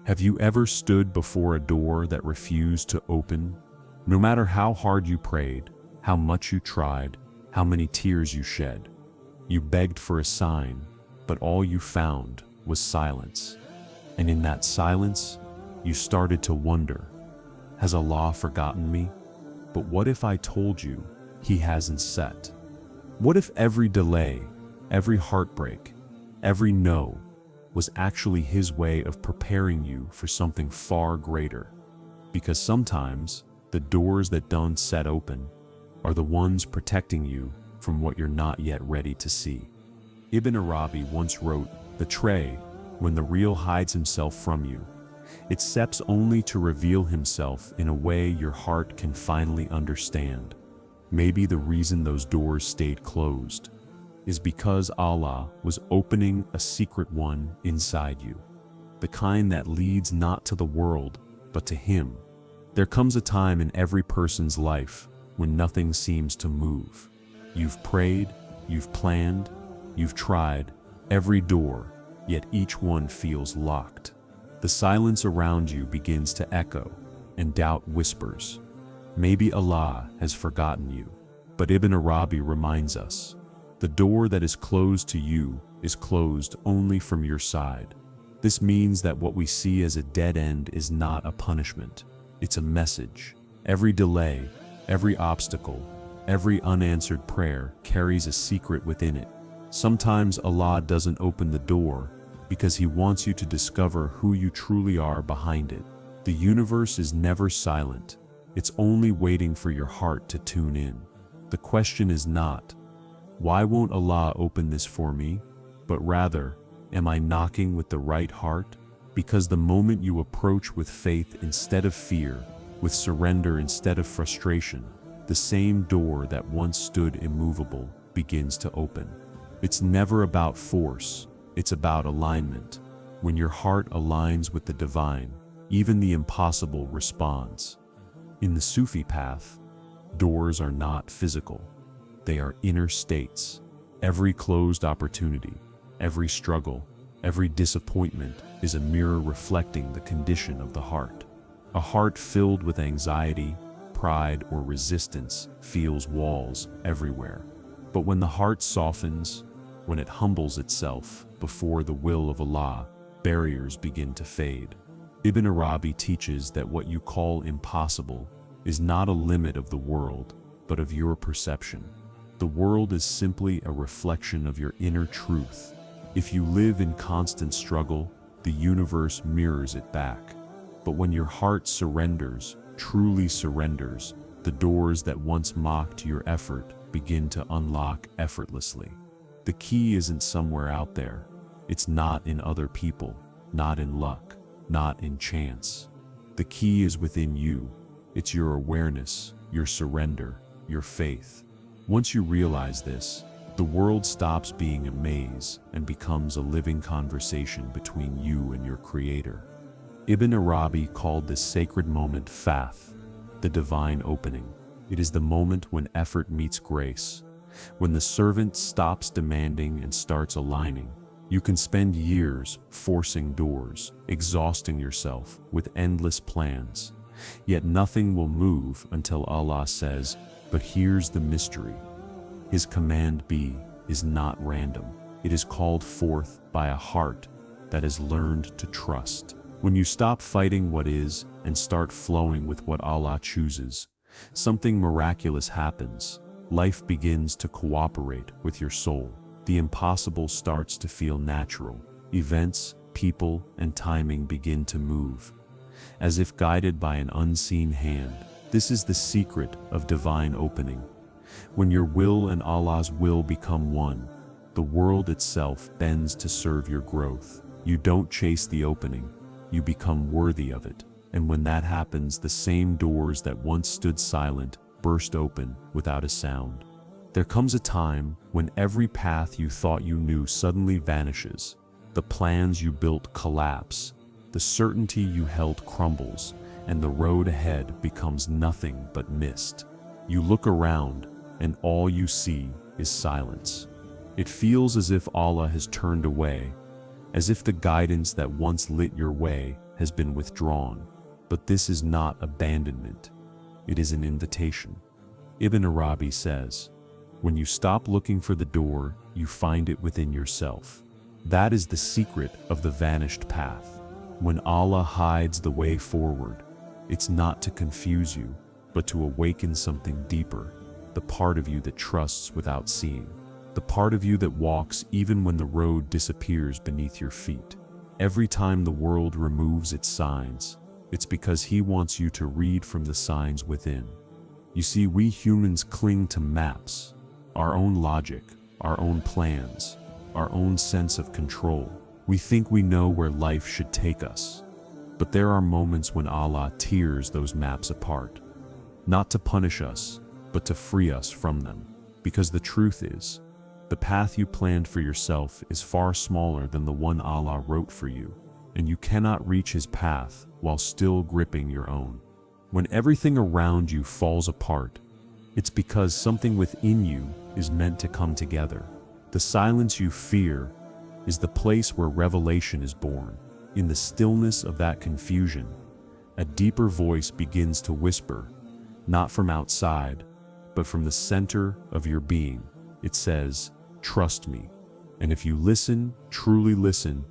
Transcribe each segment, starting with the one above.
Have you ever stood before a door that refused to open? No matter how hard you prayed, how much you tried, how many tears you shed. You begged for a sign, but all you found was silence. And in that silence, you started to wonder, has Allah forgotten me? But what if I told you He hasn't set? What if every delay, every heartbreak, every no was actually His way of preparing you for something far greater? Because sometimes the doors that don't set open are the ones protecting you from what you're not yet ready to see. Ibn Arabi once wrote, "The tray, when the real hides himself from you, it steps only to reveal himself in a way your heart can finally understand." Maybe the reason those doors stayed closed is because Allah was opening a secret one inside you, the kind that leads not to the world, but to Him. There comes a time in every person's life when nothing seems to move. You've prayed, you've planned, you've tried every door, yet each one feels locked. The silence around you begins to echo, and doubt whispers, maybe Allah has forgotten you. But Ibn Arabi reminds us, the door that is closed to you is closed only from your side. This means that what we see as a dead end is not a punishment. It's a message. Every delay, every obstacle, every unanswered prayer carries a secret within it. Sometimes Allah doesn't open the door because He wants you to discover who you truly are behind it. The universe is never silent. It's only waiting for your heart to tune in. The question is not, why won't Allah open this for me? But rather, am I knocking with the right heart? Because the moment you approach with faith instead of fear, with surrender instead of frustration, the same door that once stood immovable begins to open. It's never about force, it's about alignment. When your heart aligns with the divine, even the impossible responds. In the Sufi path, doors are not physical. They are inner states. Every closed opportunity, every struggle, every disappointment is a mirror reflecting the condition of the heart. A heart filled with anxiety, pride, or resistance feels walls everywhere. But when the heart softens, when it humbles itself before the will of Allah, barriers begin to fade. Ibn Arabi teaches that what you call impossible is not a limit of the world, but of your perception. The world is simply a reflection of your inner truth. If you live in constant struggle, the universe mirrors it back. But when your heart surrenders, truly surrenders, the doors that once mocked your effort begin to unlock effortlessly. The key isn't somewhere out there. It's not in other people, not in luck, not in chance. The key is within you. It's your awareness, your surrender, your faith. Once you realize this, the world stops being a maze and becomes a living conversation between you and your Creator. Ibn Arabi called this sacred moment fath, the divine opening. It is the moment when effort meets grace, when the servant stops demanding and starts aligning. You can spend years forcing doors, exhausting yourself with endless plans, yet nothing will move until Allah says, "But here's the mystery." His command "be" is not random. It is called forth by a heart that has learned to trust. When you stop fighting what is and start flowing with what Allah chooses, something miraculous happens. Life begins to cooperate with your soul. The impossible starts to feel natural. Events, people, and timing begin to move, as if guided by an unseen hand. This is the secret of divine opening. When your will and Allah's will become one, the world itself bends to serve your growth. You don't chase the opening, you become worthy of it. And when that happens, the same doors that once stood silent burst open without a sound. There comes a time when every path you thought you knew suddenly vanishes. The plans you built collapse, the certainty you held crumbles, and the road ahead becomes nothing but mist. You look around, and all you see is silence. It feels as if Allah has turned away, as if the guidance that once lit your way has been withdrawn. But this is not abandonment. It is an invitation. Ibn Arabi says, when you stop looking for the door, you find it within yourself. That is the secret of the vanished path. When Allah hides the way forward, it's not to confuse you, but to awaken something deeper, the part of you that trusts without seeing, the part of you that walks even when the road disappears beneath your feet. Every time the world removes its signs, it's because He wants you to read from the signs within. You see, we humans cling to maps, our own logic, our own plans, our own sense of control. We think we know where life should take us. But there are moments when Allah tears those maps apart, not to punish us, but to free us from them. Because the truth is, the path you planned for yourself is far smaller than the one Allah wrote for you, and you cannot reach His path while still gripping your own. When everything around you falls apart, it's because something within you is meant to come together. The silence you fear is the place where revelation is born. In the stillness of that confusion, a deeper voice begins to whisper, not from outside, but from the center of your being. It says, "Trust me." And if you listen, truly listen,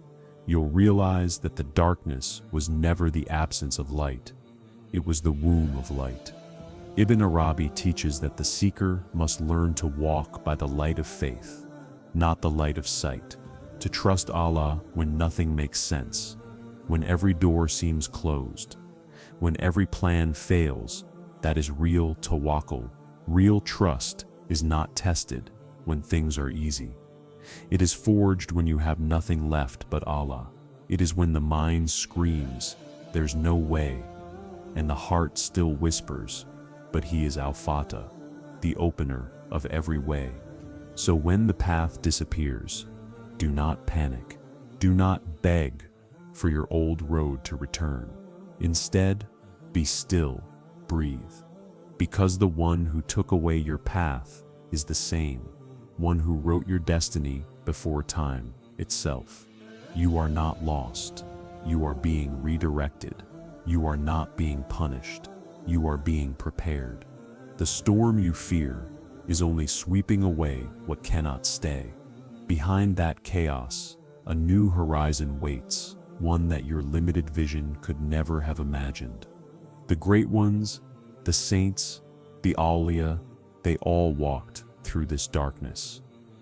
you'll realize that the darkness was never the absence of light. It was the womb of light. Ibn Arabi teaches that the seeker must learn to walk by the light of faith, not the light of sight. To trust Allah when nothing makes sense, when every door seems closed, when every plan fails. That is real tawakkul. Real trust is not tested when things are easy. It is forged when you have nothing left but Allah. It is when the mind screams, "There's no way," and the heart still whispers, "But He is Al-Fatah, the opener of every way." So when the path disappears, do not panic. Do not beg for your old road to return. Instead, be still, breathe. Because the one who took away your path is the same one who wrote your destiny before time itself. You are not lost. You are being redirected. You are not being punished. You are being prepared. The storm you fear is only sweeping away what cannot stay. Behind that chaos, a new horizon waits, one that your limited vision could never have imagined. The great ones, the saints, the awliya, they all walked through this darkness.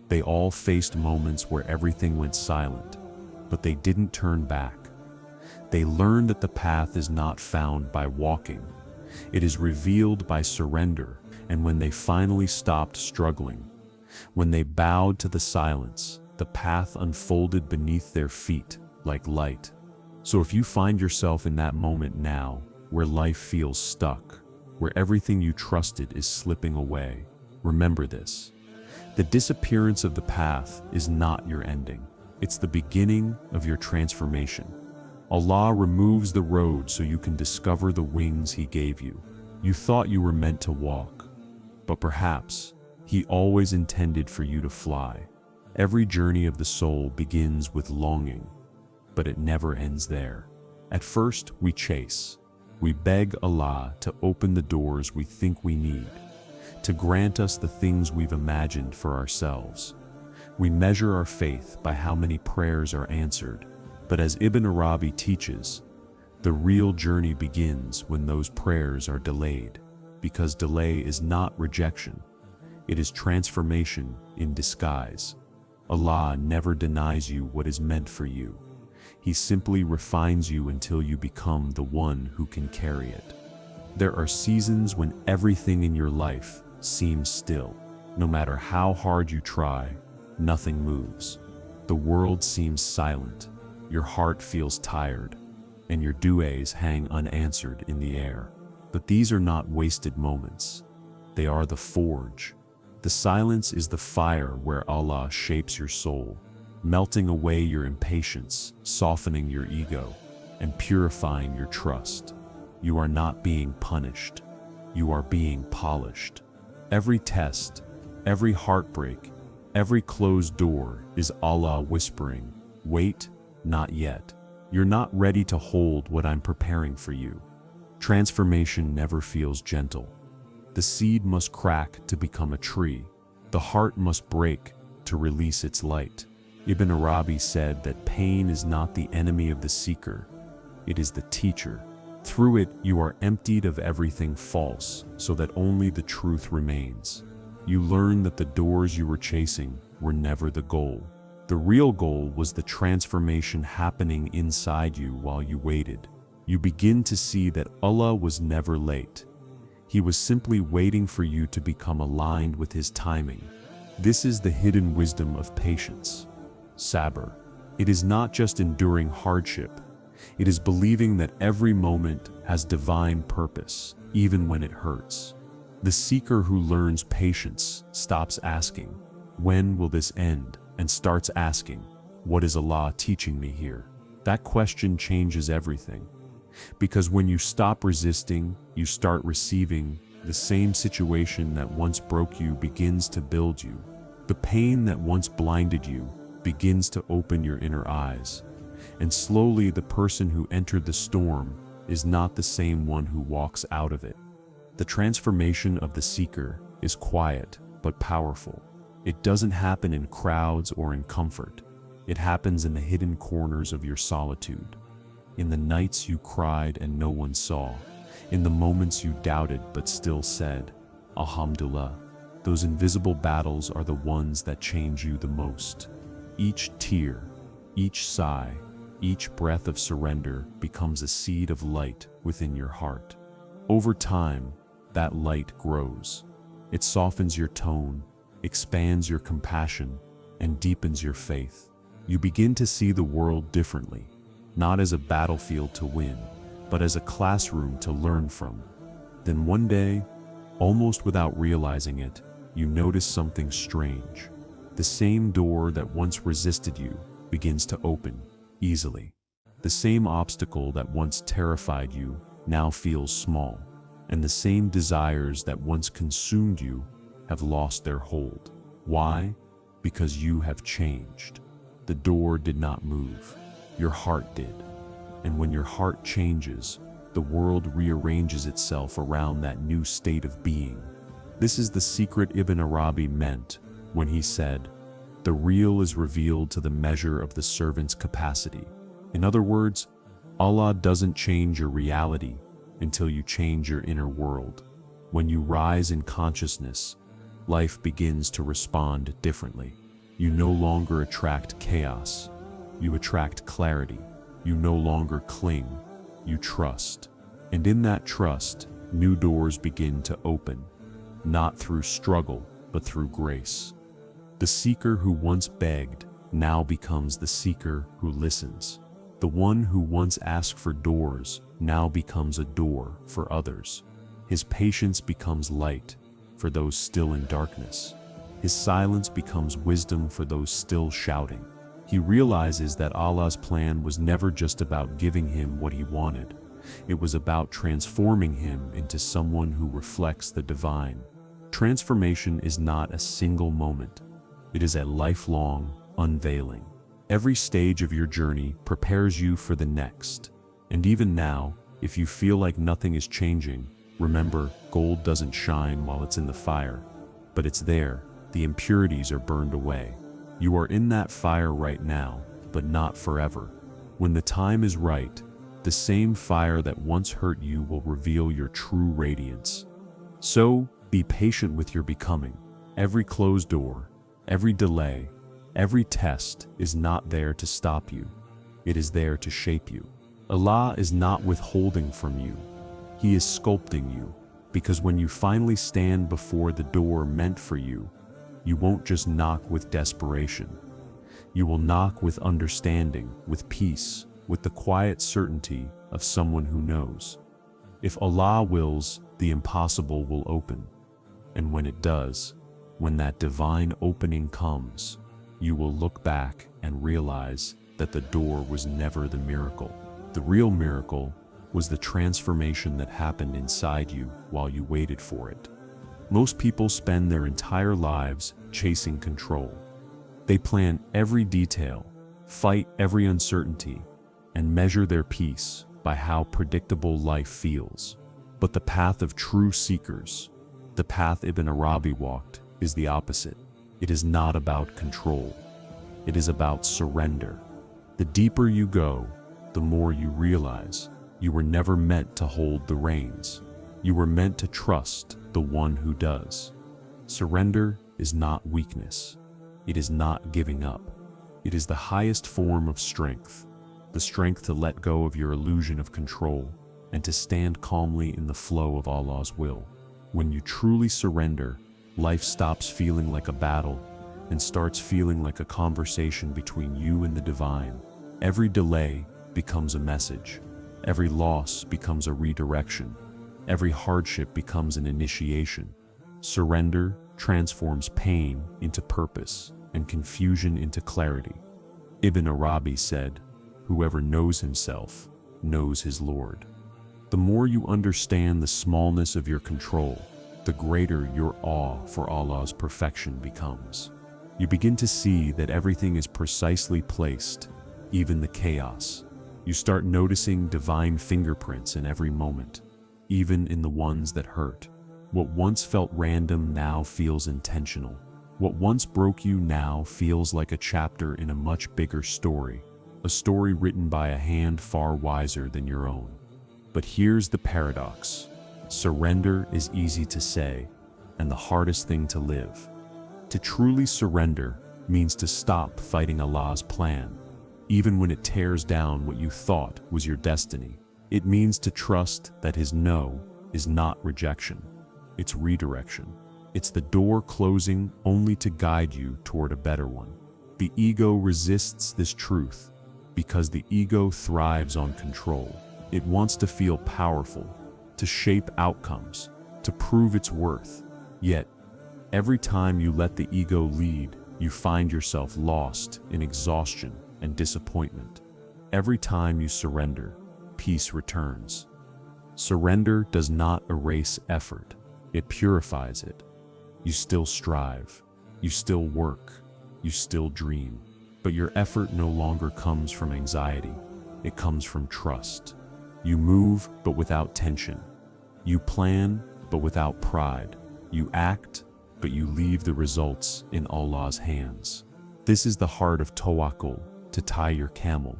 They all faced moments where everything went silent, but they didn't turn back. They learned that the path is not found by walking. It is revealed by surrender, and when they finally stopped struggling, when they bowed to the silence, the path unfolded beneath their feet like light. So if you find yourself in that moment now, where life feels stuck, where everything you trusted is slipping away, remember this. The disappearance of the path is not your ending. It's the beginning of your transformation. Allah removes the road so you can discover the wings He gave you. You thought you were meant to walk, but perhaps He always intended for you to fly. Every journey of the soul begins with longing, but it never ends there. At first, we chase. We beg Allah to open the doors we think we need, to grant us the things we've imagined for ourselves. We measure our faith by how many prayers are answered, but as Ibn Arabi teaches, the real journey begins when those prayers are delayed, because delay is not rejection. It is transformation in disguise. Allah never denies you what is meant for you. He simply refines you until you become the one who can carry it. There are seasons when everything in your life seems still. No matter how hard you try, nothing moves. The world seems silent. Your heart feels tired, and your du'as hang unanswered in the air. But these are not wasted moments. They are the forge. The silence is the fire where Allah shapes your soul, melting away your impatience, softening your ego, and purifying your trust. You are not being punished. You are being polished. Every test, every heartbreak, every closed door is Allah whispering, "Wait, not yet." You're not ready to hold what I'm preparing for you. Transformation never feels gentle. The seed must crack to become a tree. The heart must break to release its light. Ibn Arabi said that pain is not the enemy of the seeker, it is the teacher. Through it, you are emptied of everything false, so that only the truth remains. You learn that the doors you were chasing were never the goal. The real goal was the transformation happening inside you while you waited. You begin to see that Allah was never late. He was simply waiting for you to become aligned with His timing. This is the hidden wisdom of patience. Sabr. It is not just enduring hardship. It is believing that every moment has divine purpose, even when it hurts. The seeker who learns patience stops asking, "When will this end?" and starts asking, "What is Allah teaching me here?" That question changes everything. Because when you stop resisting, you start receiving. The same situation that once broke you begins to build you. The pain that once blinded you begins to open your inner eyes. And slowly the person who entered the storm is not the same one who walks out of it. The transformation of the seeker is quiet but powerful. It doesn't happen in crowds or in comfort. It happens in the hidden corners of your solitude. In the nights you cried and no one saw. In the moments you doubted but still said, "Alhamdulillah." Those invisible battles are the ones that change you the most. Each tear, each sigh, each breath of surrender becomes a seed of light within your heart. Over time, that light grows. It softens your tone, expands your compassion, and deepens your faith. You begin to see the world differently, not as a battlefield to win, but as a classroom to learn from. Then one day, almost without realizing it, you notice something strange. The same door that once resisted you begins to open easily. The same obstacle that once terrified you now feels small, and the same desires that once consumed you have lost their hold. Why? Because you have changed. The door did not move. Your heart did. And when your heart changes, the world rearranges itself around that new state of being. This is the secret Ibn Arabi meant when he said, "The real is revealed to the measure of the servant's capacity." In other words, Allah doesn't change your reality until you change your inner world. When you rise in consciousness, life begins to respond differently. You no longer attract chaos. You attract clarity. You no longer cling. You trust. And in that trust, new doors begin to open, not through struggle, but through grace. The seeker who once begged now becomes the seeker who listens. The one who once asked for doors now becomes a door for others. His patience becomes light for those still in darkness. His silence becomes wisdom for those still shouting. He realizes that Allah's plan was never just about giving him what he wanted. It was about transforming him into someone who reflects the divine. Transformation is not a single moment. It is a lifelong unveiling. Every stage of your journey prepares you for the next. And even now, if you feel like nothing is changing, remember, gold doesn't shine while it's in the fire. But it's there. The impurities are burned away. You are in that fire right now, but not forever. When the time is right, the same fire that once hurt you will reveal your true radiance. So, be patient with your becoming. Every closed door, every delay, every test is not there to stop you. It is there to shape you. Allah is not withholding from you. He is sculpting you, because when you finally stand before the door meant for you, you won't just knock with desperation. You will knock with understanding, with peace, with the quiet certainty of someone who knows. If Allah wills, the impossible will open. And when it does, when that divine opening comes, you will look back and realize that the door was never the miracle. The real miracle was the transformation that happened inside you while you waited for it. Most people spend their entire lives chasing control. They plan every detail, fight every uncertainty, and measure their peace by how predictable life feels. But the path of true seekers, the path Ibn Arabi walked, is the opposite. It is not about control. It is about surrender. The deeper you go, the more you realize you were never meant to hold the reins. You were meant to trust the one who does. Surrender is not weakness. It is not giving up. It is the highest form of strength, the strength to let go of your illusion of control and to stand calmly in the flow of Allah's will. When you truly surrender, life stops feeling like a battle and starts feeling like a conversation between you and the divine. Every delay becomes a message. Every loss becomes a redirection. Every hardship becomes an initiation. Surrender transforms pain into purpose and confusion into clarity. Ibn Arabi said, "Whoever knows himself knows his Lord." The more you understand the smallness of your control, the greater your awe for Allah's perfection becomes. You begin to see that everything is precisely placed, even the chaos. You start noticing divine fingerprints in every moment, even in the ones that hurt. What once felt random now feels intentional. What once broke you now feels like a chapter in a much bigger story, a story written by a hand far wiser than your own. But here's the paradox. Surrender is easy to say, and the hardest thing to live. To truly surrender means to stop fighting Allah's plan, even when it tears down what you thought was your destiny. It means to trust that His no is not rejection, it's redirection. It's the door closing only to guide you toward a better one. The ego resists this truth because the ego thrives on control. It wants to feel powerful, to shape outcomes, to prove its worth. Yet, every time you let the ego lead, you find yourself lost in exhaustion and disappointment. Every time you surrender, peace returns. Surrender does not erase effort, it purifies it. You still strive, you still work, you still dream, but your effort no longer comes from anxiety, it comes from trust. You move, but without tension. You plan, but without pride. You act, but you leave the results in Allah's hands. This is the heart of tawakkul, to tie your camel,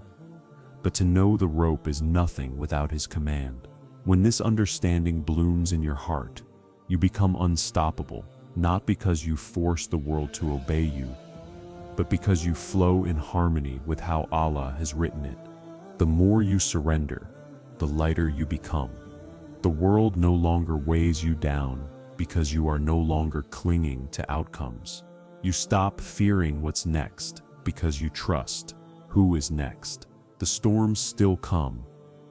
but to know the rope is nothing without His command. When this understanding blooms in your heart, you become unstoppable, not because you force the world to obey you, but because you flow in harmony with how Allah has written it. The more you surrender, the lighter you become. The world no longer weighs you down because you are no longer clinging to outcomes. You stop fearing what's next because you trust who is next. The storms still come,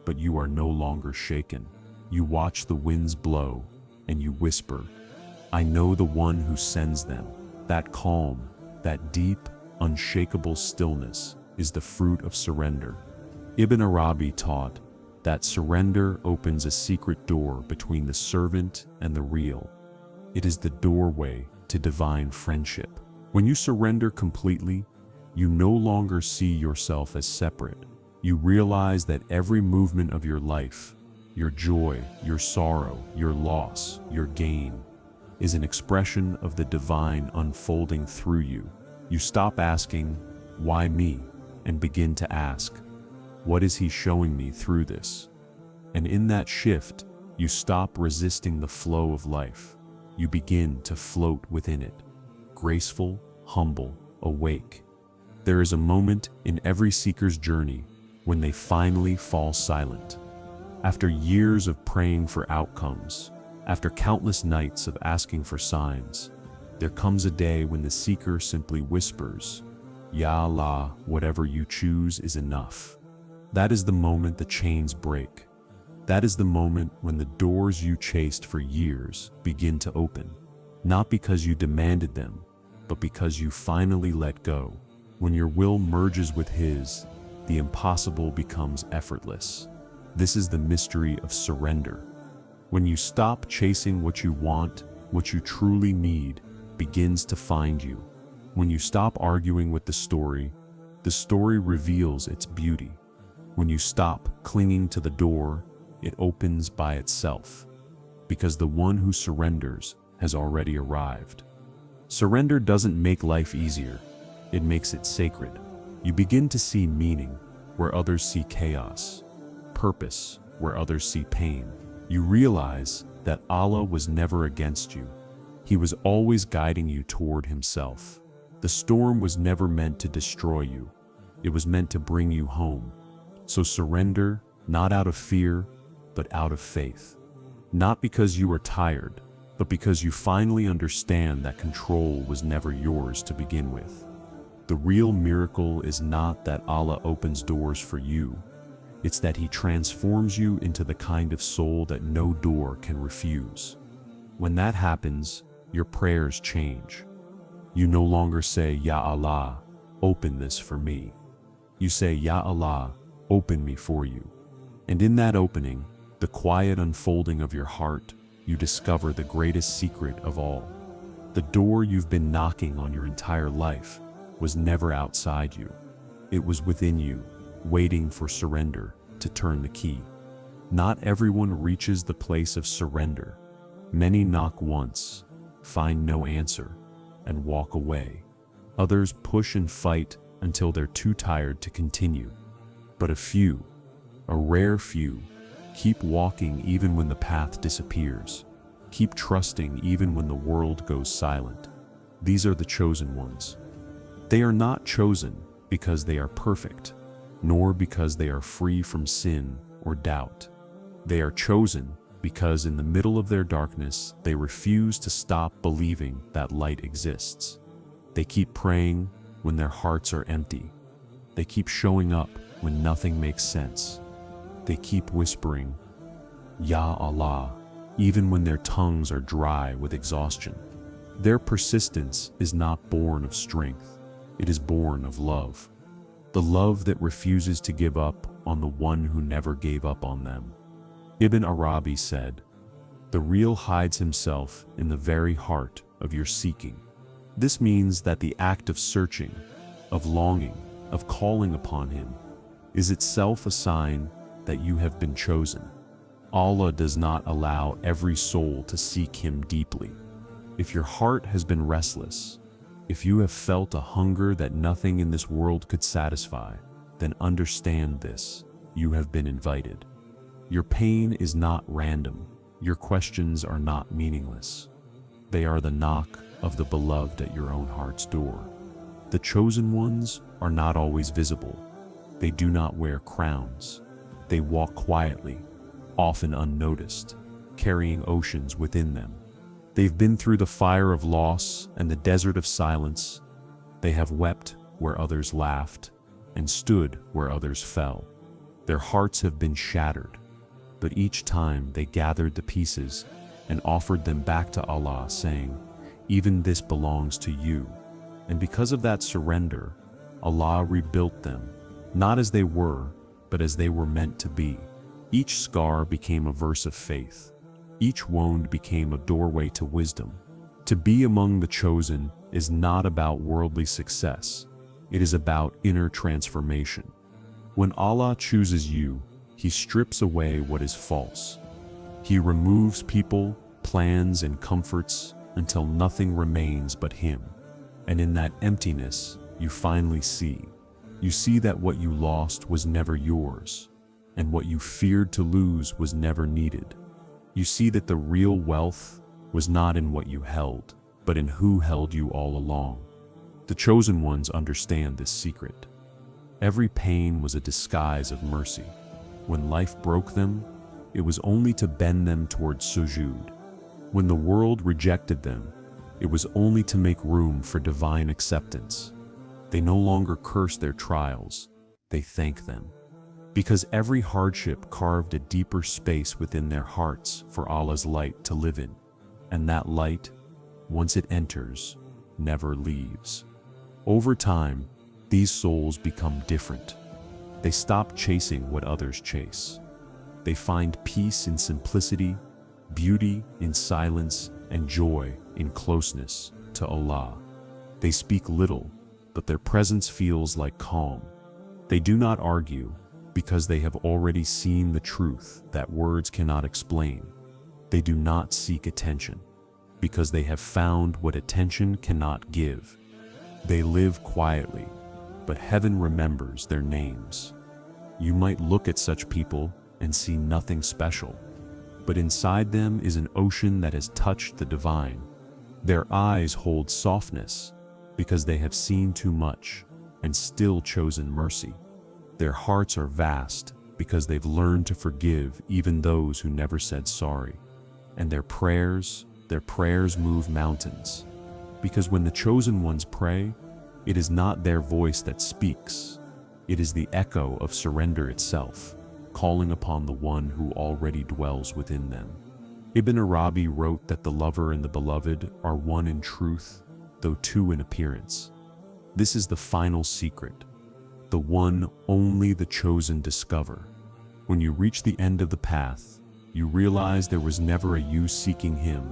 but you are no longer shaken. You watch the winds blow and you whisper, "I know the one who sends them." That calm, that deep, unshakable stillness is the fruit of surrender. Ibn Arabi taught that surrender opens a secret door between the servant and the real. It is the doorway to divine friendship. When you surrender completely, you no longer see yourself as separate. You realize that every movement of your life, your joy, your sorrow, your loss, your gain, is an expression of the divine unfolding through you. You stop asking, "Why me?" and begin to ask, "What is He showing me through this?" And in that shift, you stop resisting the flow of life. You begin to float within it, graceful, humble, awake. There is a moment in every seeker's journey when they finally fall silent. After years of praying for outcomes, after countless nights of asking for signs, there comes a day when the seeker simply whispers, "Ya Allah, whatever you choose is enough." That is the moment the chains break. That is the moment when the doors you chased for years begin to open. Not because you demanded them, but because you finally let go. When your will merges with His, the impossible becomes effortless. This is the mystery of surrender. When you stop chasing what you want, what you truly need begins to find you. When you stop arguing with the story reveals its beauty. When you stop clinging to the door, it opens by itself, because the one who surrenders has already arrived. Surrender doesn't make life easier, it makes it sacred. You begin to see meaning where others see chaos, purpose where others see pain. You realize that Allah was never against you. He was always guiding you toward Himself. The storm was never meant to destroy you. It was meant to bring you home. So surrender, not out of fear, but out of faith. Not because you are tired, but because you finally understand that control was never yours to begin with. The real miracle is not that Allah opens doors for you. It's that He transforms you into the kind of soul that no door can refuse. When that happens, your prayers change. You no longer say, Ya Allah, open this for me. You say, Ya Allah, open me for you. And in that opening, the quiet unfolding of your heart, you discover the greatest secret of all. The door you've been knocking on your entire life was never outside you. It was within you, waiting for surrender to turn the key. Not everyone reaches the place of surrender. Many knock once, find no answer, and walk away. Others push and fight until they're too tired to continue. But a few, a rare few, keep walking even when the path disappears. Keep trusting even when the world goes silent. These are the chosen ones. They are not chosen because they are perfect, nor because they are free from sin or doubt. They are chosen because in the middle of their darkness, they refuse to stop believing that light exists. They keep praying when their hearts are empty. They keep showing up when nothing makes sense. They keep whispering, Ya Allah, even when their tongues are dry with exhaustion. Their persistence is not born of strength. It is born of love. The love that refuses to give up on the one who never gave up on them. Ibn Arabi said, "The real hides himself in the very heart of your seeking." This means that the act of searching, of longing, of calling upon Him, is itself a sign that you have been chosen. Allah does not allow every soul to seek Him deeply. If your heart has been restless, if you have felt a hunger that nothing in this world could satisfy, then understand this: you have been invited. Your pain is not random. Your questions are not meaningless. They are the knock of the beloved at your own heart's door. The chosen ones are not always visible. They do not wear crowns. They walk quietly, often unnoticed, carrying oceans within them. They've been through the fire of loss and the desert of silence. They have wept where others laughed and stood where others fell. Their hearts have been shattered, but each time they gathered the pieces and offered them back to Allah, saying, "Even this belongs to you." And because of that surrender, Allah rebuilt them, not as they were, but as they were meant to be. Each scar became a verse of faith. Each wound became a doorway to wisdom. To be among the chosen is not about worldly success. It is about inner transformation. When Allah chooses you, He strips away what is false. He removes people, plans, and comforts until nothing remains but Him. And in that emptiness, you finally see. You see that what you lost was never yours, and what you feared to lose was never needed. You see that the real wealth was not in what you held, but in who held you all along. The chosen ones understand this secret. Every pain was a disguise of mercy. When life broke them, it was only to bend them towards sujud. When the world rejected them, it was only to make room for divine acceptance. They no longer curse their trials, they thank them. Because every hardship carved a deeper space within their hearts for Allah's light to live in. And that light, once it enters, never leaves. Over time, these souls become different. They stop chasing what others chase. They find peace in simplicity, beauty in silence, and joy in closeness to Allah. They speak little, but their presence feels like calm. They do not argue, because they have already seen the truth that words cannot explain. They do not seek attention, because they have found what attention cannot give. They live quietly, but heaven remembers their names. You might look at such people and see nothing special, but inside them is an ocean that has touched the divine. Their eyes hold softness, because they have seen too much and still chosen mercy. Their hearts are vast, because they've learned to forgive even those who never said sorry. And their prayers move mountains, because when the chosen ones pray, it is not their voice that speaks. It is the echo of surrender itself, calling upon the one who already dwells within them. Ibn Arabi wrote that the lover and the beloved are one in truth, though two in appearance. This is the final secret, the one only the chosen discover. When you reach the end of the path, you realize there was never a you seeking him.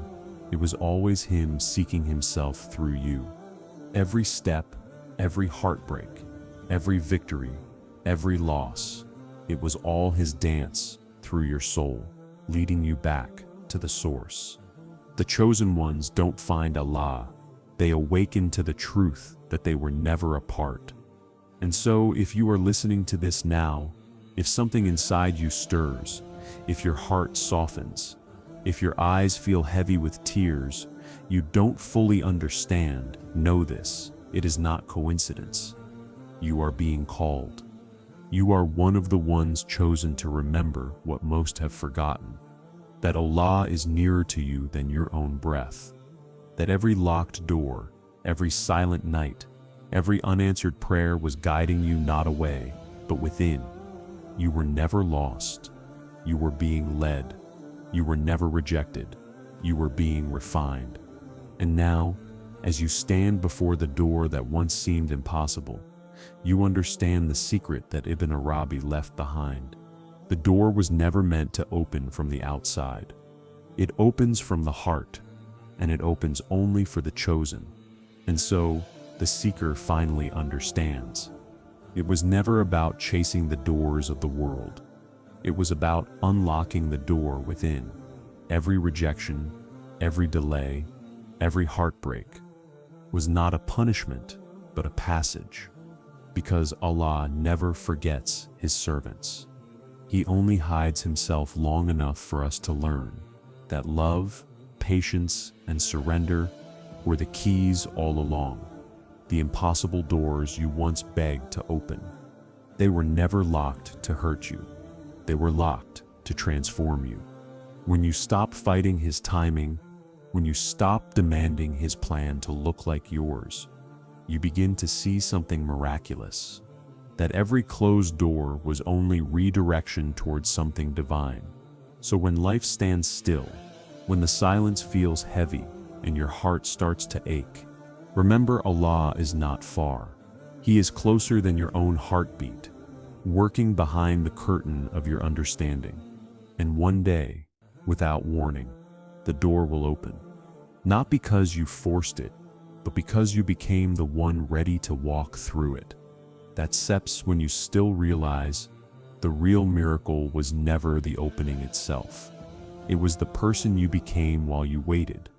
It was always him seeking himself through you. Every step, every heartbreak, every victory, every loss, it was all his dance through your soul, leading you back to the source. The chosen ones don't find Allah. They awaken to the truth that they were never apart. And so, if you are listening to this now, if something inside you stirs, if your heart softens, if your eyes feel heavy with tears, you don't fully understand, know this, it is not coincidence. You are being called. You are one of the ones chosen to remember what most have forgotten. That Allah is nearer to you than your own breath. That every locked door, every silent night, every unanswered prayer was guiding you not away, but within. You were never lost. You were being led. You were never rejected. You were being refined. And now, as you stand before the door that once seemed impossible, you understand the secret that Ibn Arabi left behind. The door was never meant to open from the outside. It opens from the heart, and it opens only for the chosen. And so, the seeker finally understands. It was never about chasing the doors of the world. It was about unlocking the door within. Every rejection, every delay, every heartbreak was not a punishment, but a passage. Because Allah never forgets His servants. He only hides Himself long enough for us to learn that love, patience, and surrender were the keys all along. The impossible doors you once begged to open. They were never locked to hurt you. They were locked to transform you. When you stop fighting His timing, when you stop demanding His plan to look like yours, you begin to see something miraculous. That every closed door was only redirection towards something divine. So when life stands still, when the silence feels heavy and your heart starts to ache, remember Allah is not far. He is closer than your own heartbeat, working behind the curtain of your understanding. And one day, without warning, the door will open. Not because you forced it, but because you became the one ready to walk through it. That steps when you still realize the real miracle was never the opening itself. It was the person you became while you waited.